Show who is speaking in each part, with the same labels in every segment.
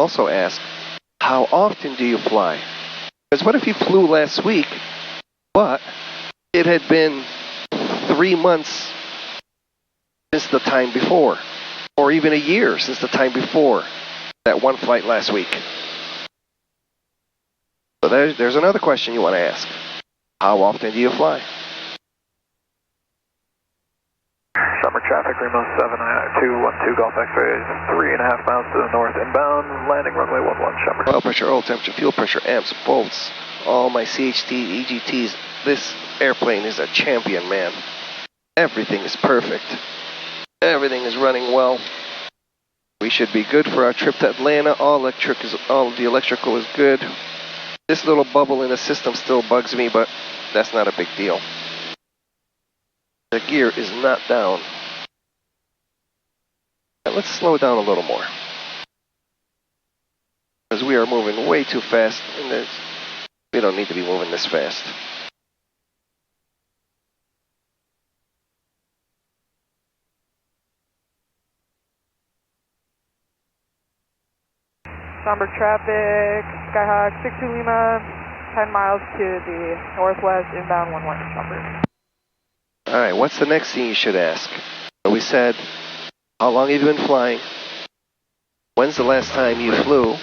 Speaker 1: also ask, how often do you fly? Because what if you flew last week, but it had been 3 months since the time before, or even a year since the time before that one flight last week? So there's another question you want to ask. How often do you fly?
Speaker 2: Summer traffic, Remo 7212 Golf X-ray, 3.5 miles to the north inbound, landing runway 11, Summer.
Speaker 1: Oil pressure, oil temperature, fuel pressure, amps, volts, all my CHT, EGTs. This airplane is a champion, man. Everything is perfect. Everything is running well. We should be good for our trip to Atlanta. All the electrical is good. This little bubble in the system still bugs me, but that's not a big deal. The gear is not down. Now let's slow down a little more, because we are moving way too fast, and we don't need to be moving this fast.
Speaker 3: Somber traffic, Skyhawk 62 Lima, 10 miles to the northwest, inbound 11, Somber.
Speaker 1: Alright, what's the next thing you should ask? So we said, how long have you been flying? When's the last time you flew?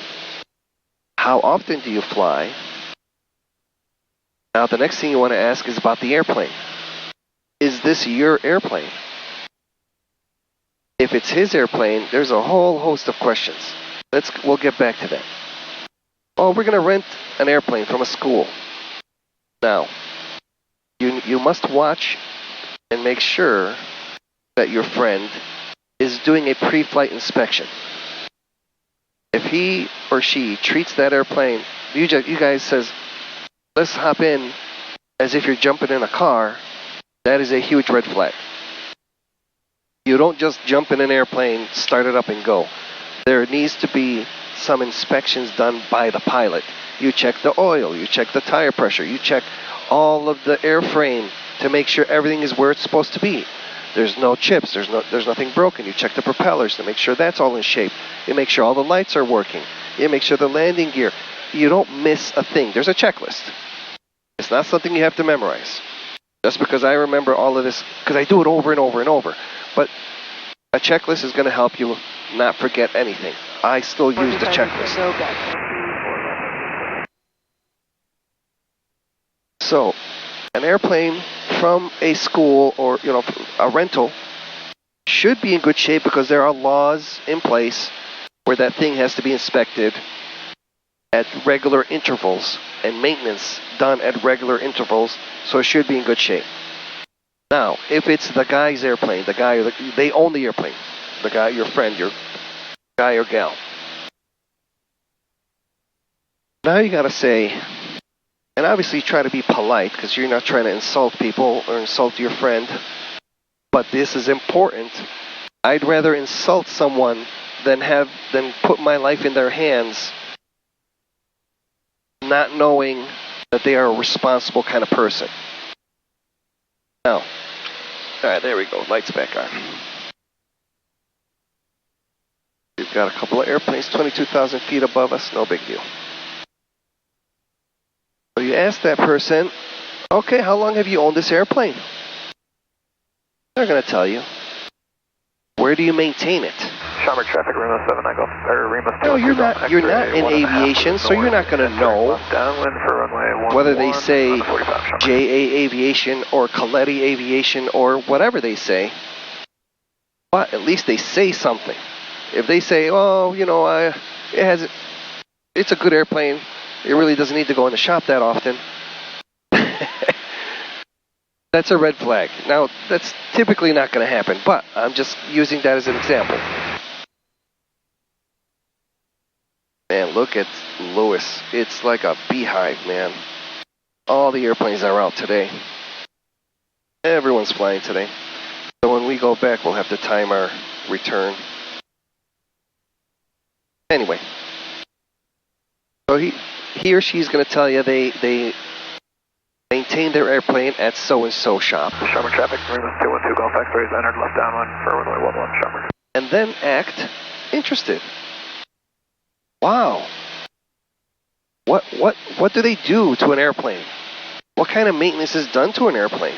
Speaker 1: How often do you fly? Now the next thing you want to ask is about the airplane. Is this your airplane? If it's his airplane, there's a whole host of questions. We'll get back to that. Oh, we're going to rent an airplane from a school. Now, you must watch and make sure that your friend is doing a pre-flight inspection. If he or she treats that airplane, you guys says, let's hop in as if you're jumping in a car, that is a huge red flag. You don't just jump in an airplane, start it up and go. There needs to be some inspections done by the pilot. You check the oil, you check the tire pressure, you check all of the airframe to make sure everything is where it's supposed to be. There's no chips, there's nothing broken. You check the propellers to make sure that's all in shape. You make sure all the lights are working. You make sure the landing gear. You don't miss a thing. There's a checklist. It's not something you have to memorize. Just because I remember all of this, because I do it over and over and over. But a checklist is going to help you not forget anything. I still use the checklist. So, an airplane from a school or a rental should be in good shape, because there are laws in place where that thing has to be inspected at regular intervals and maintenance done at regular intervals, so it should be in good shape. Now, if it's the guy's airplane, they own the airplane, the guy, your friend, your guy or gal. Now you gotta say, and obviously try to be polite, because you're not trying to insult people or insult your friend, but this is important. I'd rather insult someone than put my life in their hands, not knowing that they are a responsible kind of person. Now, alright, there we go, lights back on. We've got a couple of airplanes 22,000 feet above us, no big deal. So you ask that person, okay, how long have you owned this airplane? They're going to tell you. Where do you maintain it?
Speaker 2: Summer traffic, Remo 7, I go, or Remo 2.
Speaker 1: No, you're not in aviation, so you're not going to know whether they say JA Aviation or Coletti Aviation or whatever they say. But at least they say something. If they say, oh, it's a good airplane, it really doesn't need to go in the shop that often, that's a red flag. Now, that's typically not going to happen, but I'm just using that as an example. Man, look at Lewis. It's like a beehive, man. All the airplanes are out today. Everyone's flying today. So when we go back, we'll have to time our return. Anyway. So he or she's going to tell you they maintain their airplane at so-and-so shop.
Speaker 2: Summer traffic, Remo 212 Golf X-rays entered left downwind for runway 11, Summer.
Speaker 1: And then act interested. Wow. What do they do to an airplane? What kind of maintenance is done to an airplane?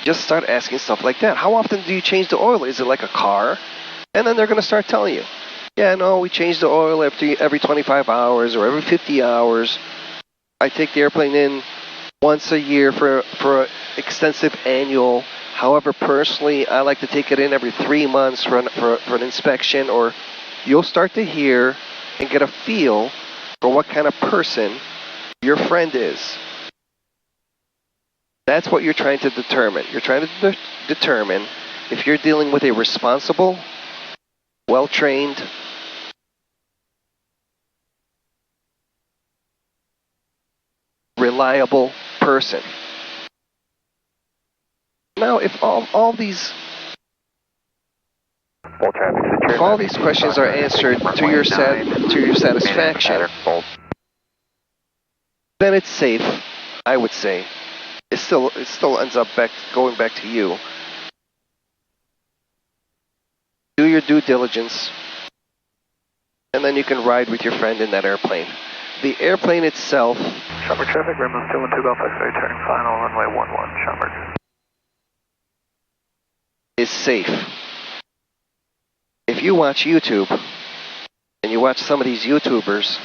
Speaker 1: Just start asking stuff like that. How often do you change the oil? Is it like a car? And then they're going to start telling you, yeah, no, we change the oil every 25 hours or every 50 hours. I take the airplane in once a year for an extensive annual. However, personally, I like to take it in every 3 months for an inspection. Or you'll start to hear and get a feel for what kind of person your friend is. That's what you're trying to determine. You're trying to determine if you're dealing with a responsible, well-trained, reliable person. Now, if all these questions are answered to your satisfaction, then it's safe, I would say. It still ends up going back to you. Do your due diligence, and then you can ride with your friend in that airplane. The airplane itself.
Speaker 2: Schaumburg traffic, Rainbow 212 Golf X-ray, turning final, runway 11, Schaumburg.
Speaker 1: Is safe. If you watch YouTube, and you watch some of these YouTubers,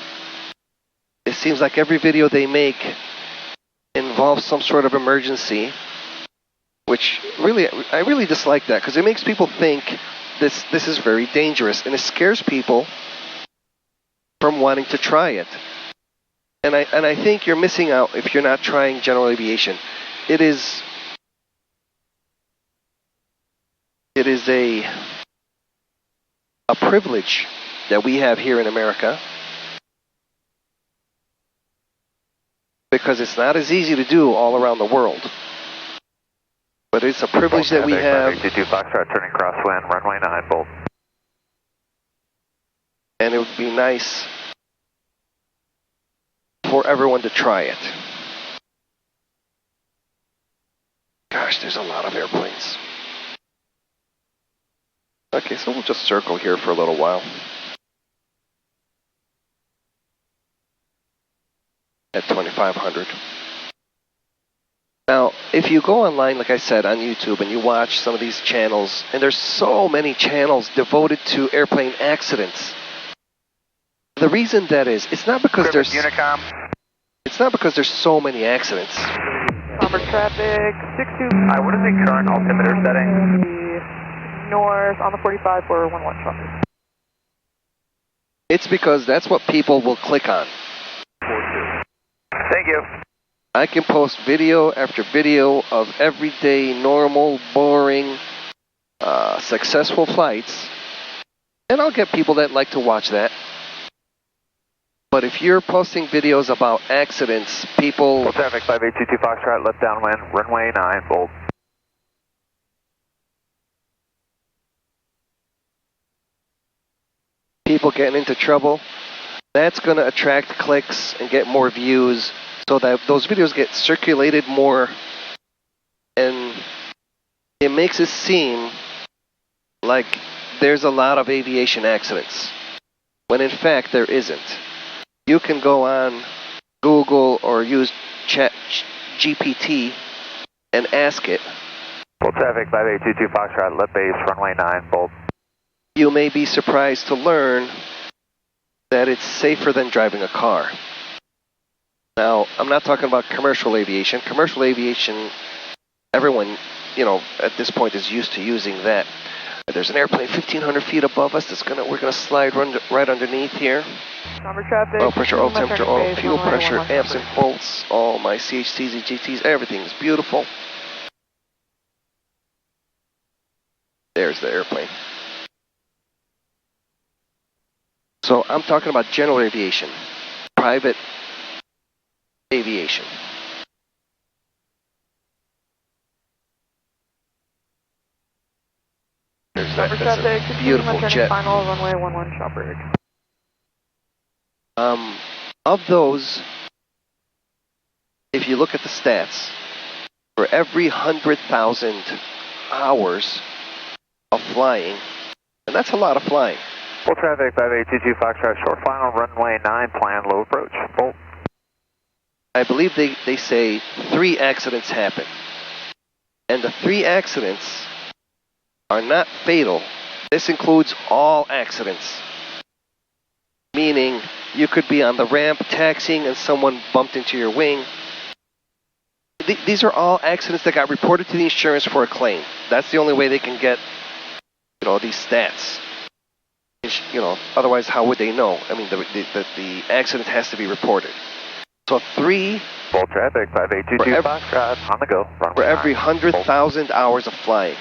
Speaker 1: it seems like every video they make involves some sort of emergency, which I really dislike that, because it makes people think this is very dangerous, and it scares people from wanting to try it. And I think you're missing out if you're not trying general aviation. It is a privilege that we have here in America, because it's not as easy to do all around the world. But it's a privilege that we have.
Speaker 2: 22 Foxtrot, turning crosswind, runway 9, Bolt.
Speaker 1: And it would be nice for everyone to try it. Gosh, there's a lot of airplanes. Okay, so we'll just circle here for a little while. At 2500. Now, if you go online, like I said, on YouTube, and you watch some of these channels, and there's so many channels devoted to airplane accidents. The reason that is, it's not because there's so many accidents.
Speaker 3: Schaumburg traffic, 62.
Speaker 2: What is the current altimeter setting?
Speaker 3: The north on the 45 for 11 Schaumburg.
Speaker 1: It's because that's what people will click on.
Speaker 2: Thank you.
Speaker 1: I can post video after video of everyday, normal, boring, successful flights, and I'll get people that like to watch that. But if you're posting videos about accidents, people...
Speaker 2: Full traffic, 5822 Foxtrot, left downwind, runway 9, Bolt.
Speaker 1: People getting into trouble, that's going to attract clicks and get more views, so that those videos get circulated more, and it makes it seem like there's a lot of aviation accidents, when in fact there isn't. You can go on Google or use Chat GPT and ask it.
Speaker 2: Full traffic, 5822 Foxtrot, left base, runway 9, Bolt.
Speaker 1: You may be surprised to learn that it's safer than driving a car. Now, I'm not talking about commercial aviation. Commercial aviation, everyone, at this point is used to using that. There's an airplane 1,500 feet above us we're gonna slide right underneath here.
Speaker 3: Schaumburg traffic.
Speaker 1: Oil pressure, oil temperature, oil, fuel pressure, amps and volts, all my CHTs and GTs, everything's beautiful. There's the airplane. So I'm talking about general aviation, private aviation. There's that. That's a beautiful jet.
Speaker 3: Final, runway 11 Schaumburg.
Speaker 1: Of those, if you look at the stats, for every 100,000 hours of flying, and that's a lot of flying,
Speaker 2: Full traffic, 5822 Foxtrot, short final, runway 9, plan, low approach. Full.
Speaker 1: I believe they say 3 accidents happen. And the 3 accidents are not fatal. This includes all accidents. Meaning, you could be on the ramp taxiing and someone bumped into your wing. These are all accidents that got reported to the insurance for a claim. That's the only way they can get, these stats. Otherwise, how would they know? I mean, the accident has to be reported. So 3...
Speaker 2: Full traffic, 5822 Foxtrot, on the go.
Speaker 1: For every 100,000 hours of flying.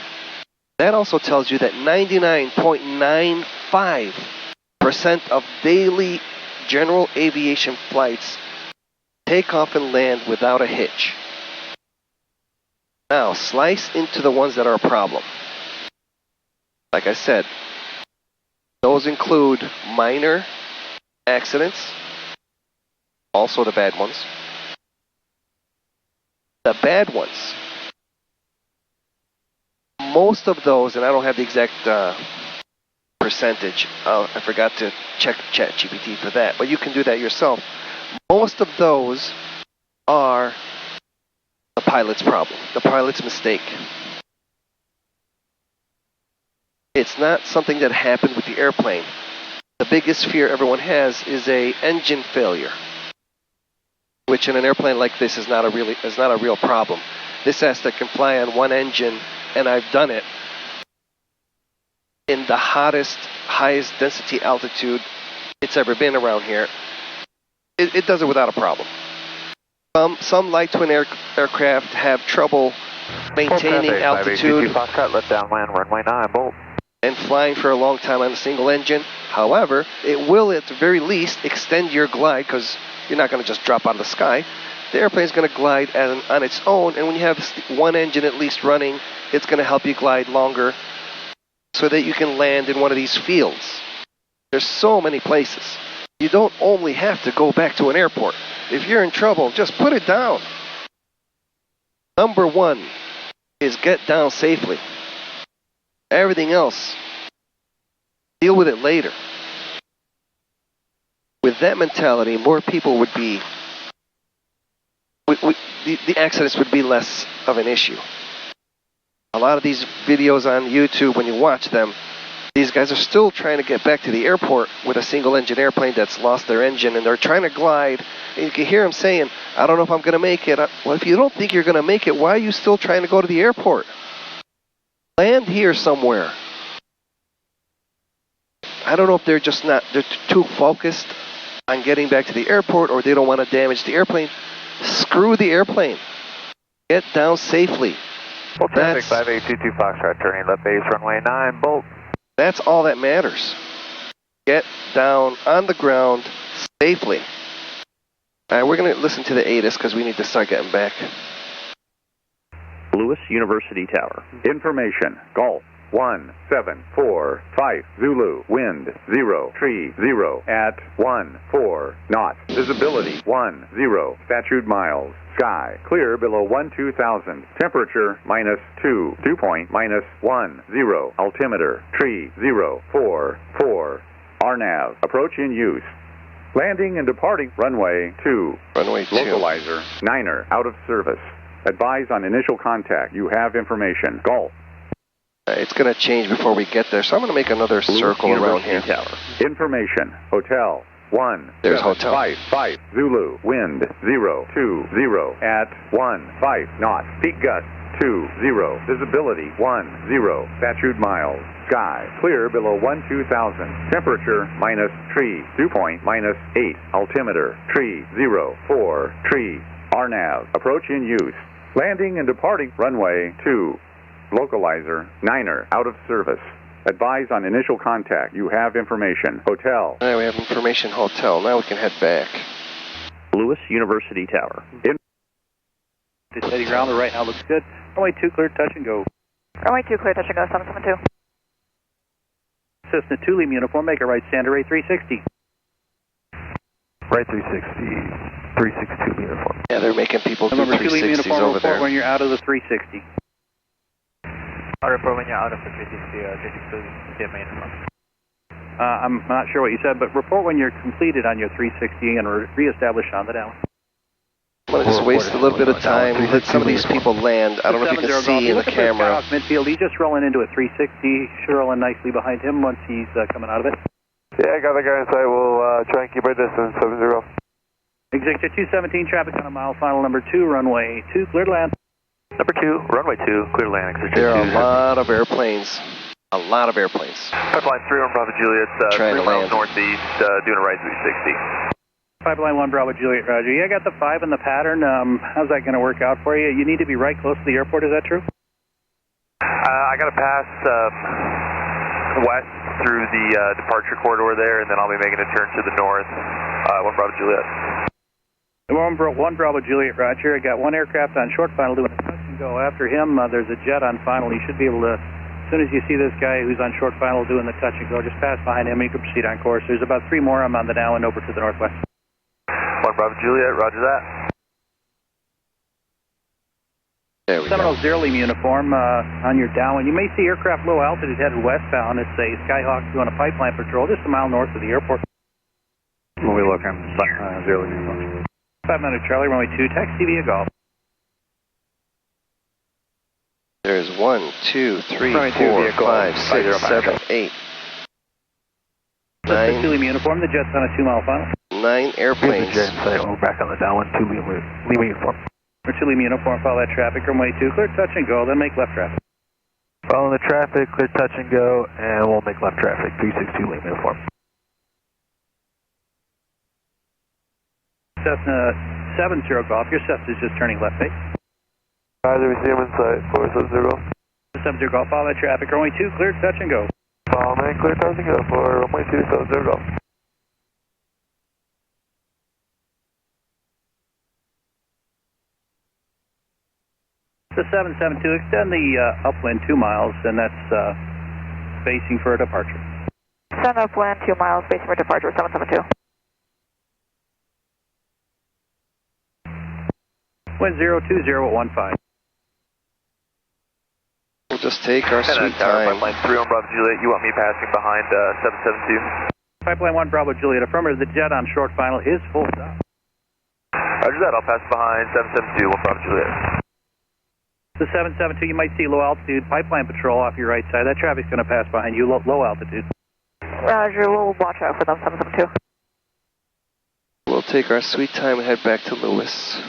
Speaker 1: That also tells you that 99.95% of daily general aviation flights take off and land without a hitch. Now, slice into the ones that are a problem. Like I said, those include minor accidents, also the bad ones. The bad ones, most of those, and I don't have the exact percentage, I forgot to check ChatGPT for that, but you can do that yourself. Most of those are the pilot's problem, the pilot's mistake. It's not something that happened with the airplane. The biggest fear everyone has is a engine failure, which in an airplane like this is not a real problem. This asset can fly on one engine, and I've done it in the highest density altitude it's ever been around here. It does it without a problem. Some light twin aircraft have trouble maintaining altitude
Speaker 2: Foxtrot, left downwind, runway 9, Bolt.
Speaker 1: And flying for a long time on a single engine. However, it will at the very least extend your glide, because you're not going to just drop out of the sky. The airplane is going to glide on its own, and when you have one engine at least running, it's going to help you glide longer so that you can land in one of these fields. There's so many places. You don't only have to go back to an airport. If you're in trouble, just put it down. Number 1 is get down safely. Everything else, deal with it later. With that mentality, more people would be, the accidents would be less of an issue. A lot of these videos on YouTube, when you watch them, these guys are still trying to get back to the airport with a single engine airplane that's lost their engine, and they're trying to glide, and you can hear them saying, I don't know if I'm going to make it. Well, if you don't think you're going to make it, why are you still trying to go to the airport? Land here somewhere. I don't know if they're too focused on getting back to the airport, or they don't want to damage the airplane. Screw the airplane. Get down safely.
Speaker 2: Full traffic, 5822 Foxtrot, turning left base, runway 9, Bolt.
Speaker 1: That's all that matters. Get down on the ground safely. All right, we're going to listen to the ATIS because we need to start getting back.
Speaker 4: Lewis University Tower. Information. Golf 1745 Zulu. Wind 030 at 14 knots. Visibility 10 statute miles. Sky clear below 12,000. Temperature -2. Dew point -10. Altimeter 3044. RNAV approach in use. Landing and departing runway 2.
Speaker 1: Runway 2.
Speaker 4: Localizer Niner out of service. Advise on initial contact. You have information. Golf.
Speaker 1: It's going to change before we get there, so I'm going to make another circle around here.
Speaker 4: Tower. Information. Hotel 1.
Speaker 1: There's hotel.
Speaker 4: 5 Zulu. Wind 020 at 15 knots. Peak gust 20. Visibility 10 statute miles. Sky clear below 12,000. Temperature -3. Dew point -8. Altimeter 3043. RNAV approach in use. Landing and departing runway 2. Localizer Niner out of service. Advise on initial contact. You have information. Hotel.
Speaker 1: All right, we have information. Hotel. Now we can head back.
Speaker 4: Lewis University Tower.
Speaker 5: Just heading around the right now looks good. Runway 2 clear, touch and go.
Speaker 3: Runway 2 clear, touch and go, 772.
Speaker 5: Cessna 2 Lima uniform, make a right standard rate 360.
Speaker 2: Right 360, 362 uniform.
Speaker 1: Yeah, they're making people do
Speaker 5: Remember 2 Lima
Speaker 1: 360s
Speaker 5: uniform
Speaker 1: over
Speaker 5: report
Speaker 1: there.
Speaker 5: when you're out of the 360.
Speaker 2: I'll report when you're out of the 360, 362 Lima uniform.
Speaker 5: I'm not sure what you said, but report when you're completed on your 360 and reestablish on the down.
Speaker 1: I'm going to just waste a little bit of time, let some of these people land. I don't know if you can see in the camera.
Speaker 5: Midfield, he's just rolling into a 360. Should roll in nicely behind him once he's coming out of it.
Speaker 2: Yeah, I got the guy inside. We'll try and keep our distance, 70.
Speaker 5: Executive 217, traffic on a mile, final number 2, runway 2, clear to land.
Speaker 2: Number 2, runway 2, clear to land.
Speaker 1: There are a lot of airplanes. A lot of airplanes.
Speaker 2: Pipeline 3 on Bravo Juliet, 3 miles northeast, doing a right 360.
Speaker 5: Pipeline 1, Bravo Juliet, roger. Yeah, I got the 5 in the pattern. How's that going to work out for you? You need to be right close to the airport, is that true?
Speaker 2: I got to pass west through the departure corridor there, and then I'll be making a turn to the north, 1 Bravo Juliet.
Speaker 5: 1 Bravo Juliet, roger. I got one aircraft on short final doing a touch and go. After him, there's a jet on final. You should be able to, as soon as you see this guy who's on short final doing the touch and go, just pass behind him and you can proceed on course. There's about 3 more. I'm on the now and over to the northwest.
Speaker 2: 1 Bravo Juliet, roger that.
Speaker 1: There we
Speaker 5: Seminole
Speaker 1: go.
Speaker 5: Zero Lima uniform on your downwind. You may see aircraft low altitude headed westbound. It's a Skyhawk doing a pipeline patrol just a mile north of the airport.
Speaker 2: When we look, I'm Zero Lima uniform.
Speaker 5: 500 Charlie, runway 2, taxi via Golf.
Speaker 1: There's 1, 2, 3,
Speaker 2: Runway 2
Speaker 1: 4,
Speaker 2: vehicle,
Speaker 1: 5, 6, 7, 8. 9.
Speaker 5: Lima uniform, the jet's on a 2-mile final.
Speaker 1: 9 airplanes.
Speaker 2: We're back on the downwind, 2 Lima uniform.
Speaker 5: Or 2 Lima uniform, follow that traffic, runway 2, clear touch and go, then make left traffic.
Speaker 2: Following the traffic, clear touch and go, and we'll make left traffic, 362 Lima uniform.
Speaker 5: Cessna 70 Golf, your Cessna is just turning left base.
Speaker 2: Roger, we see him inside, 470.
Speaker 5: 70 Golf, follow that traffic, runway 2, clear touch and go.
Speaker 2: Follow me, clear touch and go for runway 270 Golf.
Speaker 5: The 772, extend the upwind 2 miles, and that's spacing for a departure.
Speaker 3: Send upwind 2 miles, spacing for departure, 772.
Speaker 5: Wind 02015.
Speaker 1: We'll just take our sweet time.
Speaker 2: Pipeline 3 on Bravo Juliet, you want me passing behind 772?
Speaker 5: Pipeline 1 Bravo Juliet, affirmative, the jet on short final is full stop.
Speaker 2: Roger that, I'll pass behind 772, 1 Bravo Juliet.
Speaker 5: The 772, you might see low altitude pipeline patrol off your right side. That traffic's going to pass behind you, low altitude.
Speaker 3: Roger, we'll watch out for them, 772.
Speaker 1: We'll take our sweet time and head back to Lewis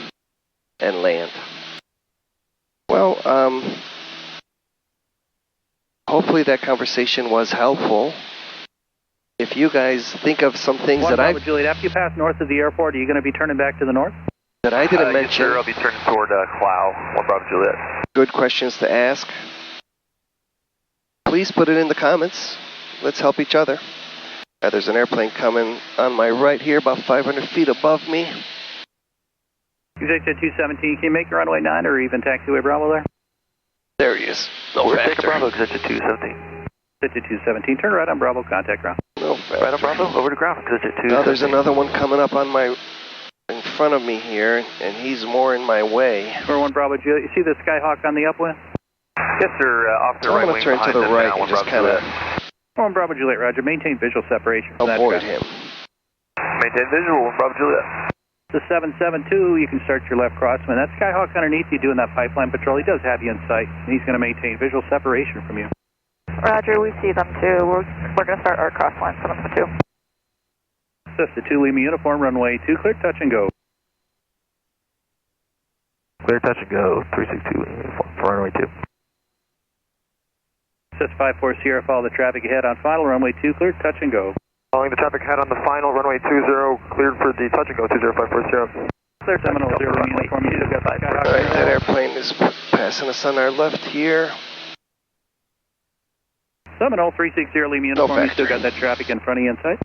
Speaker 1: and land. Well, hopefully that conversation was helpful. If you guys think of some things that
Speaker 5: Bravo Juliet, after you pass north of the airport, are you going to be turning back to the north?
Speaker 1: that I didn't mention.
Speaker 2: Yes, sir, I'll be turning toward Clow, 1 Bravo Juliet.
Speaker 1: Good questions to ask. Please put it in the comments. Let's help each other. There's an airplane coming on my right here, about 500 feet above me.
Speaker 5: Executive 217, can you make your runway 9 or even taxiway Bravo there?
Speaker 1: There he is. No
Speaker 2: We're
Speaker 1: factor.
Speaker 2: taking Bravo, Executive 217.
Speaker 5: Executive 217, turn right on Bravo, contact ground.
Speaker 1: No factor.
Speaker 2: Right on Bravo, over to ground, Executive 217.
Speaker 1: Now there's another one coming up on my, in front of me here, and he's more in my way.
Speaker 5: Number 1 Bravo Juliet, you see the Skyhawk on the upwind?
Speaker 2: Yes, sir, off the
Speaker 1: I'm
Speaker 2: right
Speaker 1: going
Speaker 2: wing
Speaker 1: to turn to the
Speaker 2: behind
Speaker 1: right
Speaker 2: them,
Speaker 1: and
Speaker 2: 1
Speaker 1: just
Speaker 2: Bravo
Speaker 1: kind of
Speaker 2: Juliet.
Speaker 5: 1 Bravo Juliet, roger. Maintain visual separation from that
Speaker 1: avoid
Speaker 5: traffic.
Speaker 1: him.
Speaker 2: Maintain visual, 1 Bravo Juliet.
Speaker 5: The 772, you can start your left crosswind. That Skyhawk underneath you doing that pipeline patrol, he does have you in sight, and he's going to maintain visual separation from you.
Speaker 3: Roger, we see them too. We're going to start our crossline, 772.
Speaker 5: Just the 2 Lima uniform, runway 2, clear touch and go.
Speaker 2: Clear touch and go, 362 for runway 2.
Speaker 5: Just 54 Sierra, follow the traffic ahead on final, runway 2, clear touch and go.
Speaker 2: Following the traffic ahead on the final, runway 20, cleared for the touch and go, 2054 Sierra.
Speaker 5: Clear Seminole 0 uniform, you still got that Skyhawk.
Speaker 1: All right, that airplane is passing us on our left here.
Speaker 5: Seminole 360 Lima uniform, you still
Speaker 1: factor.
Speaker 5: got that traffic in front of you in sight.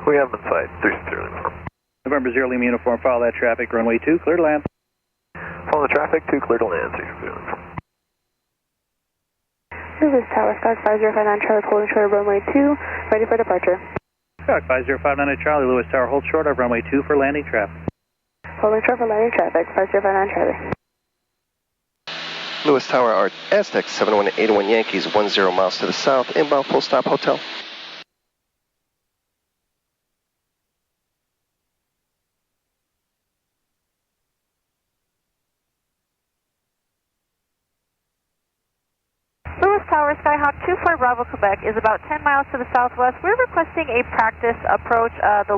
Speaker 2: We have them in sight, 360 uniform.
Speaker 5: November 0 Lima uniform, follow that traffic, runway 2, clear to land.
Speaker 2: Following the traffic, 2 clear to land, 360 uniform.
Speaker 6: This is Tower Scout 5059 Charlie holding short of runway 2, ready for departure.
Speaker 5: Scout 5059 Charlie, Lewis Tower, hold short of runway 2 for landing traffic.
Speaker 6: Holding short for landing traffic, 5059 Charlie.
Speaker 1: Lewis Tower, our Aztec 7181 Yankees, 10 miles to the south, inbound full stop hotel.
Speaker 7: Lewis Tower, Skyhawk 24 Bravo, Quebec is about 10 miles to the southwest. We're requesting a practice approach, the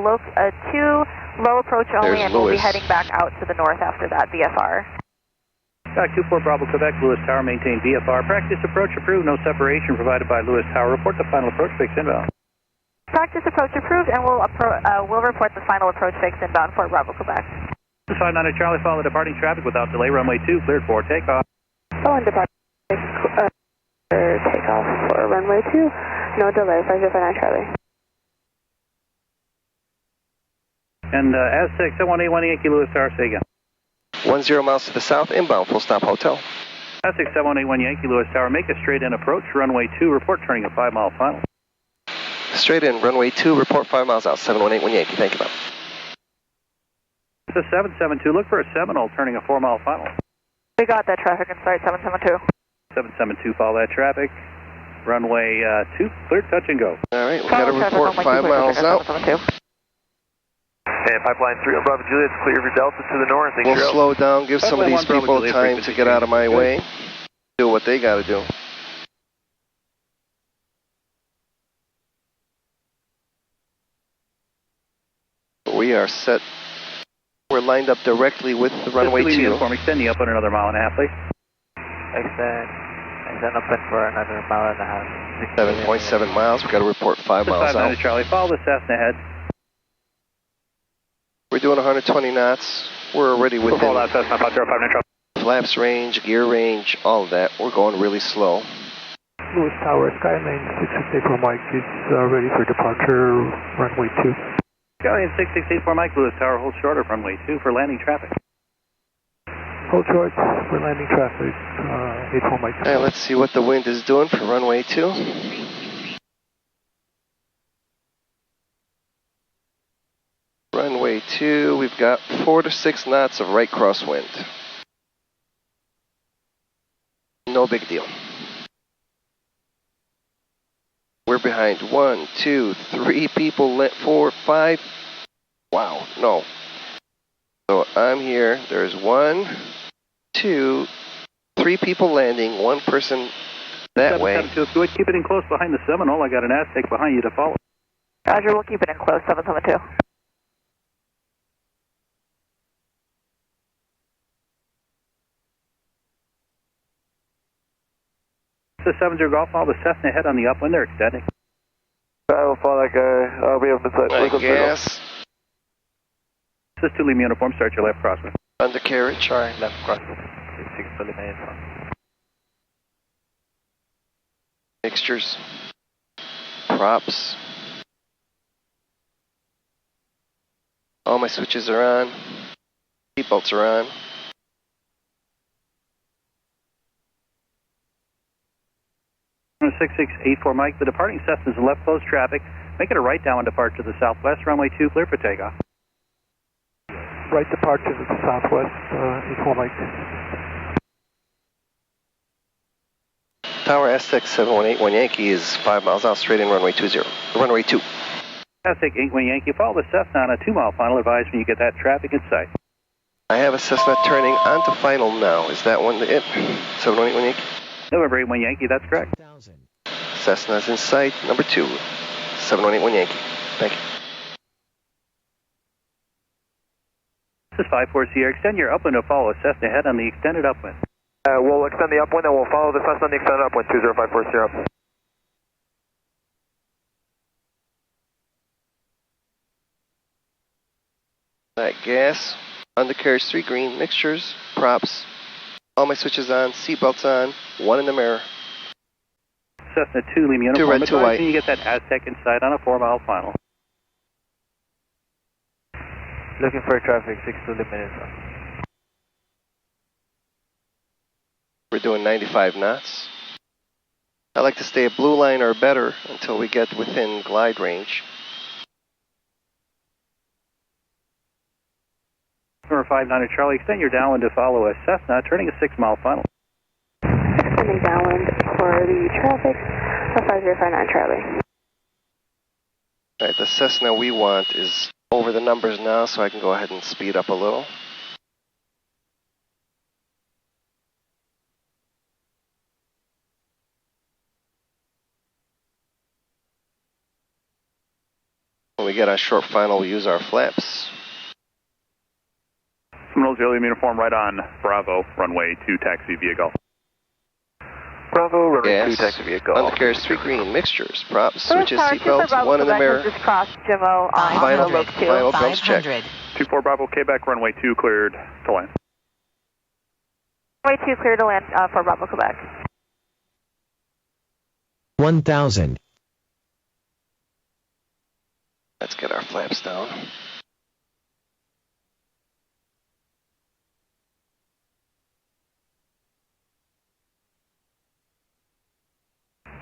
Speaker 7: two low approach only,
Speaker 1: There's
Speaker 7: and we'll be
Speaker 1: Lewis.
Speaker 7: heading back out to the north after that, VFR.
Speaker 5: Skyhawk 24 Bravo, Quebec, Lewis Tower, maintain VFR. Practice approach approved, no separation provided by Lewis Tower. Report the final approach fix inbound.
Speaker 7: Practice approach approved, and we'll report the final approach fix inbound for Bravo, Quebec.
Speaker 5: 59 Charlie, follow departing traffic without delay. Runway 2 cleared for takeoff.
Speaker 6: Following departure, takeoff for runway 2. No delay, 5059 Charlie.
Speaker 5: And Aztec 7181 Yankee Lewis Tower, say again.
Speaker 1: 10 miles to the south, inbound, full stop hotel.
Speaker 5: Aztec 7181 Yankee Lewis Tower, make a straight in approach. Runway 2, report turning a 5-mile final.
Speaker 1: Straight in, runway 2, report 5 miles out, 7181 Yankee. Thank you, ma'am.
Speaker 5: This is 772, look for a Seminole turning a 4-mile final.
Speaker 3: We got that traffic inside 772.
Speaker 5: 772, follow that traffic. Runway 2, clear, touch and go.
Speaker 1: All right, we got to report 5 miles out.
Speaker 2: And pipeline 3 on Bravo Juliet, clear of your Delta to the north. Thanks,
Speaker 1: We'll
Speaker 2: Gerald.
Speaker 1: slow down, give some of
Speaker 5: Pipeline
Speaker 1: these
Speaker 5: 1 Bravo
Speaker 1: people
Speaker 5: Juliet,
Speaker 1: time to
Speaker 5: frequency
Speaker 1: get out of my
Speaker 5: change.
Speaker 1: way. Do what they got to do. We are set. We're lined up directly with the runway 2.
Speaker 5: Uniform, extend the up on another 1.5 miles, please.
Speaker 8: Extend up for another 1.5 miles.
Speaker 1: 7.7 miles. We got to report 5 miles out.
Speaker 5: Charlie, follow the Cessna ahead.
Speaker 1: We're doing 120 knots. We're already within
Speaker 5: Follow that Cessna, about 059 Charlie.
Speaker 1: flaps range, gear range, all of that. We're going really slow.
Speaker 9: Lewis Tower, Skyline 6684 Mike is ready for departure, runway 2.
Speaker 5: Skyline 6684 Mike, Lewis Tower, hold short of runway 2 for landing traffic.
Speaker 9: Hold short for landing traffic, 84 Mike.
Speaker 1: All right, let's see what the wind is doing for runway 2. Runway 2, we've got 4 to 6 knots of right crosswind. No big deal. We're behind 1, 2, 3 people, 4, 5. Wow, no. So I'm here. There's 1, 2, 3 people landing, 1 person that way.
Speaker 5: 772, if you would keep it in close behind the Seminole, I got an Aztec behind you to follow.
Speaker 3: Roger, we'll keep it in close, 772.
Speaker 5: This is 70 Golf, follow the Cessna ahead on the upwind, they're extending.
Speaker 2: I will follow that guy. I'll be up inside.
Speaker 1: Right, gas,
Speaker 5: This is 2 Lima uniform, start your left crosswind.
Speaker 1: undercarriage.
Speaker 8: Sorry, left crossing. 6 minutes.
Speaker 1: Mixtures, props. All my switches are on. Seatbelts are on.
Speaker 5: Runway 6684 Mike, the departing Cessna is left close traffic. Make it a right down depart to the southwest, runway 2 clear for takeoff.
Speaker 9: Right departure to the southwest, 84 Mike.
Speaker 1: Tower Aztec 7181 Yankee is 5 miles out, straight in runway 20. Runway 2.
Speaker 5: Aztec 81 Yankee, follow the Cessna on a 2-mile final, advise when you get that traffic in sight.
Speaker 1: I have a Cessna turning onto final now. Is that one it? 7181 Yankee?
Speaker 5: November 81 Yankee, that's correct.
Speaker 1: Cessna's in sight, number 2. 7181 Yankee. Thank you.
Speaker 5: This is 54 Sierra, extend your upwind to follow a Cessna ahead on the extended upwind.
Speaker 2: We'll extend the upwind and we'll follow the Cessna on the extended upwind, 20540.
Speaker 1: Alright, gas, undercarriage 3 green, mixtures, props. All my switches on, seatbelts on, 1 in the mirror.
Speaker 5: Cessna 2 Lima uniform,
Speaker 1: 2 red, 2
Speaker 5: advise
Speaker 1: white.
Speaker 5: when you get that Aztec in sight on a 4-mile final.
Speaker 8: Looking for traffic, 6 minutes.
Speaker 1: We're doing 95 knots. I like to stay at blue line or better until we get within glide range.
Speaker 5: Number 59 Charlie, extend your downwind to follow a Cessna, turning a 6-mile final.
Speaker 6: Extending downwind for the traffic, 5059 Charlie.
Speaker 1: Alright, the Cessna we want is over the numbers now, so I can go ahead and speed up a little. we get on short final, we use our flaps.
Speaker 2: Seminoles Early Uniform right on Bravo, runway 2, taxi via Gulf.
Speaker 8: Bravo, runway 2,
Speaker 1: Gas,
Speaker 8: taxi via Gulf.
Speaker 1: undercarriage 3 green, mixtures, props,
Speaker 7: First
Speaker 1: switches,
Speaker 7: tower, 2 for
Speaker 1: seatbelts,
Speaker 7: Bravo
Speaker 1: 1 in the
Speaker 7: Quebec
Speaker 1: mirror.
Speaker 7: has just crossed Jimmo on
Speaker 1: Final,
Speaker 7: Loc 2.
Speaker 1: final comes check.
Speaker 2: 2-4 Bravo, Quebec, runway 2, cleared to land.
Speaker 7: Runway 2 clear to land for Bravo Quebec.
Speaker 10: 1000.
Speaker 1: Let's get our flaps down.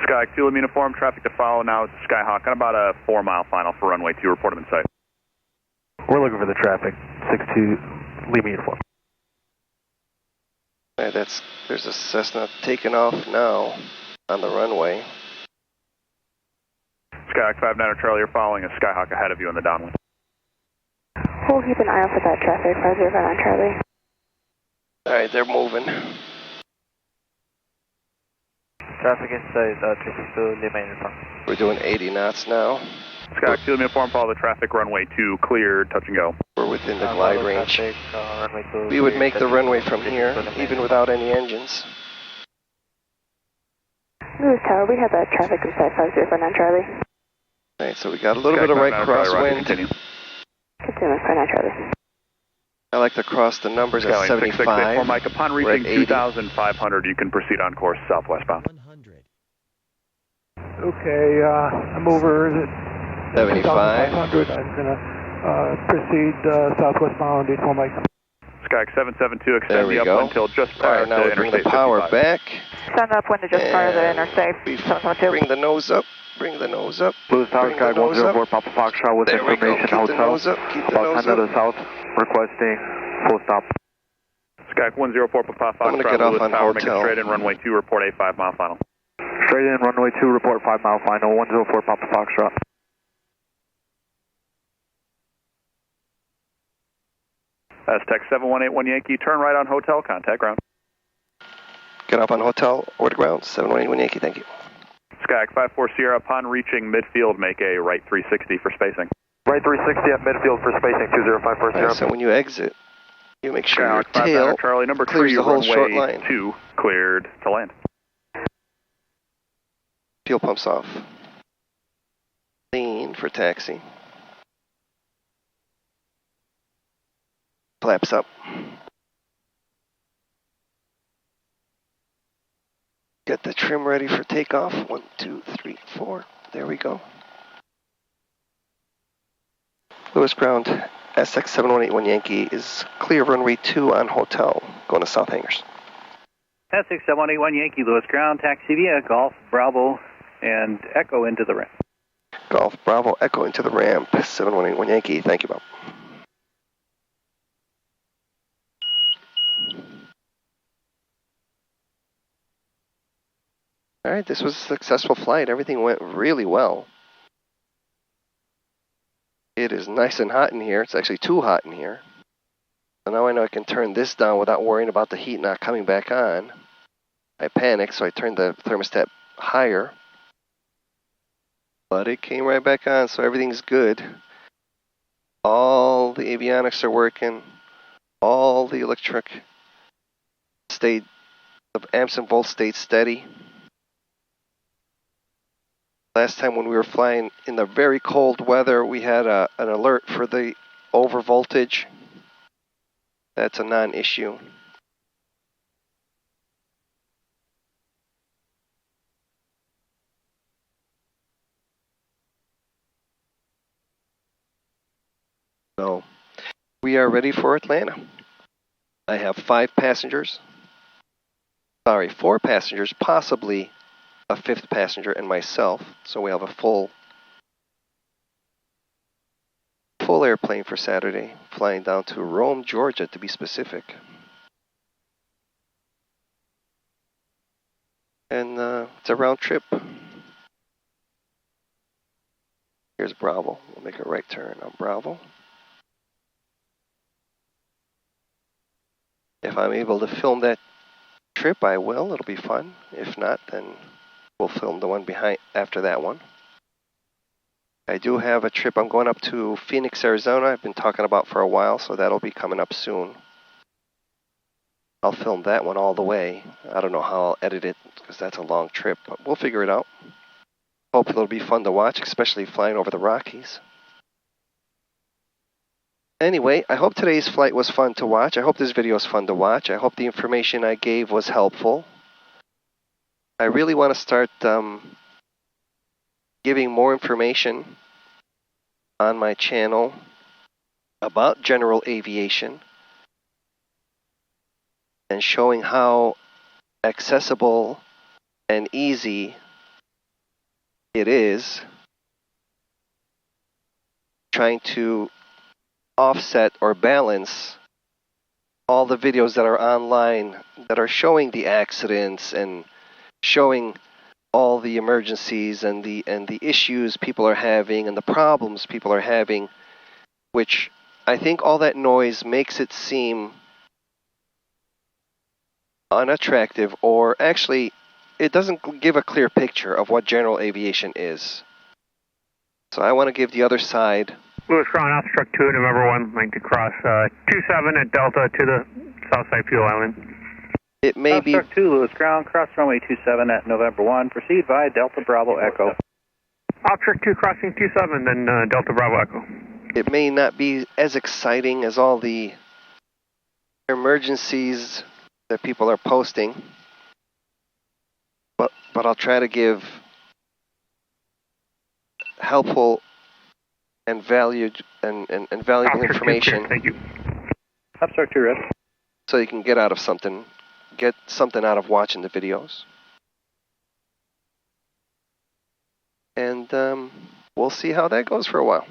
Speaker 2: Skyhawk, fuel uniform, traffic to follow now is Skyhawk on about a 4-mile final for runway 2, report him in sight.
Speaker 8: We're looking for the traffic. 62, Lima uniform.
Speaker 1: Yeah, there's a Cessna taking off now on the runway.
Speaker 2: Skyhawk 59 Charlie, you're following a Skyhawk ahead of you in the downwind.
Speaker 6: We'll keep an eye out for that traffic, 509 Charlie.
Speaker 1: Alright, they're moving.
Speaker 8: Traffic inside 362, Lima uniform.
Speaker 1: We're doing 80 knots now.
Speaker 2: Skyhawk, fuel uniform, follow the traffic, runway 2, cleared, touch and go.
Speaker 1: We're within the glide range.
Speaker 8: Traffic, runway 2,
Speaker 1: We would make the runway from
Speaker 8: clear,
Speaker 1: here,
Speaker 8: 62
Speaker 1: even without any engines.
Speaker 6: Lewis Tower, we have that traffic inside 5049 Charlie.
Speaker 1: Alright, so we got a little bit of right crosswind.
Speaker 2: Continue.
Speaker 6: Continue, 59 Charlie.
Speaker 1: I like to cross the numbers at
Speaker 2: Skyline
Speaker 1: 75.
Speaker 2: 6684 Mike, upon
Speaker 1: We're at
Speaker 2: reaching
Speaker 1: 80.
Speaker 2: 2,500, you can proceed on course southwestbound.
Speaker 10: 100.
Speaker 9: Okay, I'm over
Speaker 1: 75.
Speaker 9: 2,500. I'm going to proceed southwestbound 84 Mike.
Speaker 2: Skyhawk 772,
Speaker 1: There
Speaker 2: extend
Speaker 1: we
Speaker 2: the
Speaker 1: go.
Speaker 2: upwind till just prior
Speaker 1: Alright, now
Speaker 2: to
Speaker 1: we bring the
Speaker 2: Interstate
Speaker 1: power
Speaker 2: 55.
Speaker 1: back.
Speaker 7: Send upwind to just prior to the
Speaker 1: And
Speaker 7: interstate.
Speaker 1: we
Speaker 7: 712.
Speaker 1: bring the nose up. Bring the nose up.
Speaker 8: Lewis Tower,
Speaker 1: Bring the
Speaker 8: Sky
Speaker 1: nose up.
Speaker 8: 104, Papa Foxtrot with
Speaker 1: There we go.
Speaker 8: information
Speaker 1: Keep the
Speaker 8: hotel.
Speaker 1: nose up. Keep the
Speaker 8: About
Speaker 1: nose
Speaker 8: 10 to
Speaker 1: up.
Speaker 8: the south, requesting full stop.
Speaker 2: Skyhawk 104, Papa
Speaker 1: I'm gonna
Speaker 2: Foxtrot,
Speaker 1: get off
Speaker 2: Lewis
Speaker 1: on
Speaker 2: Tower, make it
Speaker 1: hotel.
Speaker 2: straight in, runway 2, report a 5-mile final.
Speaker 8: Straight in, runway 2, report 5-mile final, 104, Papa Foxtrot.
Speaker 2: Aztec 7181 Yankee, turn right on hotel, contact ground.
Speaker 1: Get up on hotel, order ground, 718 Yankee, thank you.
Speaker 2: Skyhawk 54 Sierra, upon reaching midfield, make a right 360 for spacing.
Speaker 8: Right 360 at midfield for spacing, 2054 Sierra.
Speaker 1: So when you exit, you make sure your
Speaker 2: Skyhawk 59
Speaker 1: tail
Speaker 2: Charlie, number
Speaker 1: clears
Speaker 2: 3,
Speaker 1: the whole short
Speaker 2: runway
Speaker 1: line.
Speaker 2: 2, cleared to land.
Speaker 1: Fuel pumps off. Clean for taxi. Flaps up. Get the trim ready for takeoff. 1, 2, 3, 4. There we go. Lewis ground, SX 7181 Yankee is clear runway 2 on hotel, going to South Hangars.
Speaker 5: Essex 7181 Yankee, Lewis ground, taxi via Golf, Bravo, and Echo into the ramp.
Speaker 1: Golf Bravo Echo into the ramp, 7181 Yankee, thank you, Bob. All right, this was a successful flight. Everything went really well. It is nice and hot in here. It's actually too hot in here. So now I know I can turn this down without worrying about the heat not coming back on. I panicked, so I turned the thermostat higher. But it came right back on, so everything's good. All the avionics are working. All the electric stayed, the amps and volts stayed steady. Last time when we were flying in the very cold weather, we had an alert for the over voltage. That's a non-issue. So, we are ready for Atlanta. I have 5 passengers. Sorry, 4 passengers, possibly a 5th passenger and myself. So we have a full airplane for Saturday, flying down to Rome, Georgia, to be specific. And it's a round trip. Here's Bravo. We'll make a right turn on Bravo. If I'm able to film that trip, I will. It'll be fun. If not, then we'll film the one behind after that one. I do have a trip. I'm going up to Phoenix, Arizona. I've been talking about for a while, so that'll be coming up soon. I'll film that one all the way. I don't know how I'll edit it because that's a long trip, but we'll figure it out. Hope it'll be fun to watch, especially flying over the Rockies. Anyway, I hope today's flight was fun to watch. I hope this video is fun to watch. I hope the information I gave was helpful. I really want to start giving more information on my channel about general aviation and showing how accessible and easy it is trying to offset or balance all the videos that are online that are showing the accidents and showing all the emergencies and the issues people are having and the problems people are having, which I think all that noise makes it seem unattractive, or actually it doesn't give a clear picture of what general aviation is. So I want to give the other side.
Speaker 11: Lewis Crown, Alpha Truck 2, November 1, link to cross 27 at Delta to the Southside Fuel Island.
Speaker 1: It may be...
Speaker 5: Truck 2, Lewis Crown, cross runway 27 at November 1, proceed via Delta Bravo Echo.
Speaker 11: Alpha Truck 2 crossing 27, then Delta Bravo Echo.
Speaker 1: It may not be as exciting as all the emergencies that people are posting, but I'll try to give helpful and valued and valuable information.
Speaker 11: Thank you.
Speaker 5: Upstart 2, Red.
Speaker 1: So you can get something out of watching the videos. And we'll see how that goes for a while.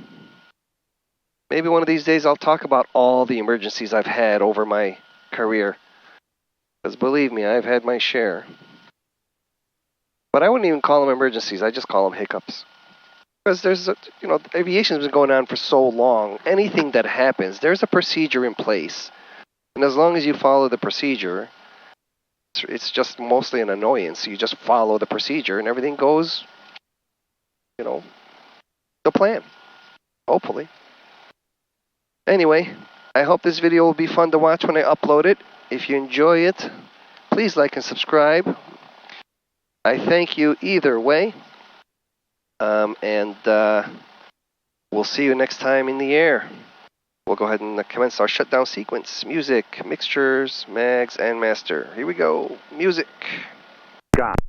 Speaker 1: Maybe one of these days I'll talk about all the emergencies I've had over my career. Because believe me, I've had my share. But I wouldn't even call them emergencies. I just call them hiccups. Because there's, aviation's been going on for so long. Anything that happens, there's a procedure in place. And as long as you follow the procedure, it's just mostly an annoyance. You just follow the procedure and everything goes, the plan. Hopefully. Anyway, I hope this video will be fun to watch when I upload it. If you enjoy it, please like and subscribe. I thank you either way. And we'll see you next time in the air. We'll go ahead and commence our shutdown sequence. Music, mixtures, mags, and master. Here we go. Music.
Speaker 4: Got